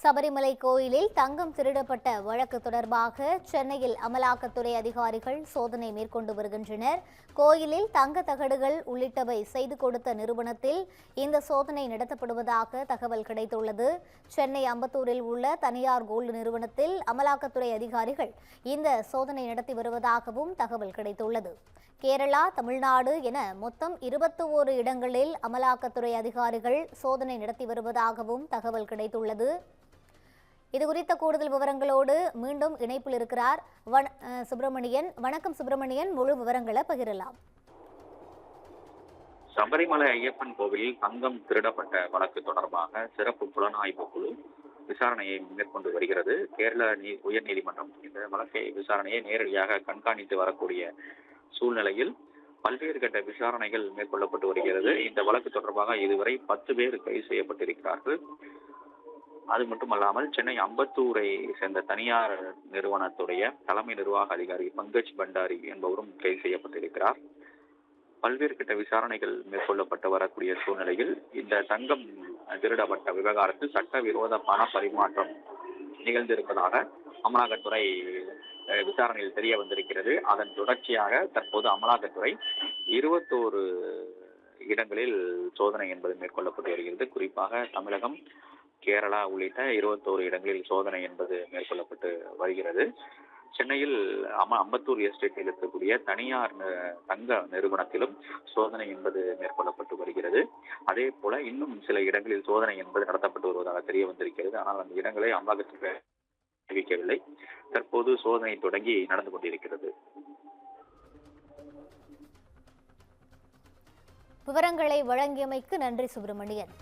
சபரிமலை கோயிலில் தங்கம் திருடப்பட்ட வழக்கு தொடர்பாக சென்னையில் அமலாக்கத்துறை அதிகாரிகள் சோதனை மேற்கொண்டு வருகின்றனர். கோயிலில் தங்க தகடுகள் உள்ளிட்டவை செய்து கொடுத்த நிறுவனத்தில் இந்த சோதனை நடத்தப்படுவதாக தகவல் கிடைத்துள்ளது. சென்னை அம்பத்தூரில் உள்ள தனியார் கோல்டு நிறுவனத்தில் அமலாக்கத்துறை அதிகாரிகள் இந்த சோதனை நடத்தி வருவதாகவும் தகவல் கிடைத்துள்ளது. கேரளா, தமிழ்நாடு என மொத்தம் 21 இடங்களில் அமலாக்கத்துறை அதிகாரிகள் சோதனை நடத்தி வருவதாகவும் தகவல் கிடைத்துள்ளது. இதுகுறித்த கூடுதல் விவரங்களோடு மீண்டும் இணைப்பில் இருக்கிறார் சுப்பிரமணியன். வணக்கம் சுப்பிரமணியன், முழு விவரங்களை பகிரலாம். சபரிமலை ஐயப்பன் கோவிலில் தங்கம் திருடப்பட்ட வழக்கு தொடர்பாக சிறப்பு புலனாய்வு குழு விசாரணையை மேற்கொண்டு வருகிறது. கேரள உயர்நீதிமன்றம் இந்த வழக்கை விசாரணையை நேரடியாக கண்காணித்து வரக்கூடிய சூழ்நிலையில் பல்வேறு கட்ட விசாரணைகள் மேற்கொள்ளப்பட்டு வருகிறது. இந்த வழக்கு தொடர்பாக இதுவரை 10 பேர் கைது செய்யப்பட்டிருக்கிறார்கள். அது மட்டுமல்லாமல் சென்னை அம்பத்தூரை சேர்ந்த தனியார் நிறுவனத்துடைய தலைமை நிர்வாக அதிகாரி பங்கஜ் பண்டாரி என்பவரும் கைது செய்யப்பட்டிருக்கிறார். பல்வேறு கட்ட விசாரணைகள் மேற்கொள்ளப்பட்டு வரக்கூடிய சூழ்நிலையில் இந்த தங்கம் திருடப்பட்ட விவகாரத்தில் சட்டவிரோத பண பரிமாற்றம் நிகழ்ந்திருப்பதாக அமலாக்கத்துறை விசாரணையில் தெரிய வந்திருக்கிறது. அதன் தொடர்ச்சியாக தற்போது அமலாக்கத்துறை 21 இடங்களில் சோதனை என்பது மேற்கொள்ளப்பட்டு வருகிறது. குறிப்பாக தமிழகம், கேரளா உள்ளிட்ட 21 இடங்களில் சோதனை என்பது மேற்கொள்ளப்பட்டு வருகிறது. சென்னையில் அம்பத்தூர் எஸ்டேட்டில் இருக்கக்கூடிய தனியார் தங்க நிறுவனத்திலும் சோதனை என்பது மேற்கொள்ளப்பட்டு வருகிறது. அதே போல இன்னும் சில இடங்களில் சோதனை என்பது நடத்தப்பட்டு வருவதாக தெரிய வந்திருக்கிறது. ஆனால் அந்த இடங்களை அமலாக்கத்துறை அறிவிக்கவில்லை. தற்போது சோதனை தொடங்கி நடந்து கொண்டிருக்கிறது. விவரங்களை வழங்கியமைக்கு நன்றி சுப்பிரமணியன்.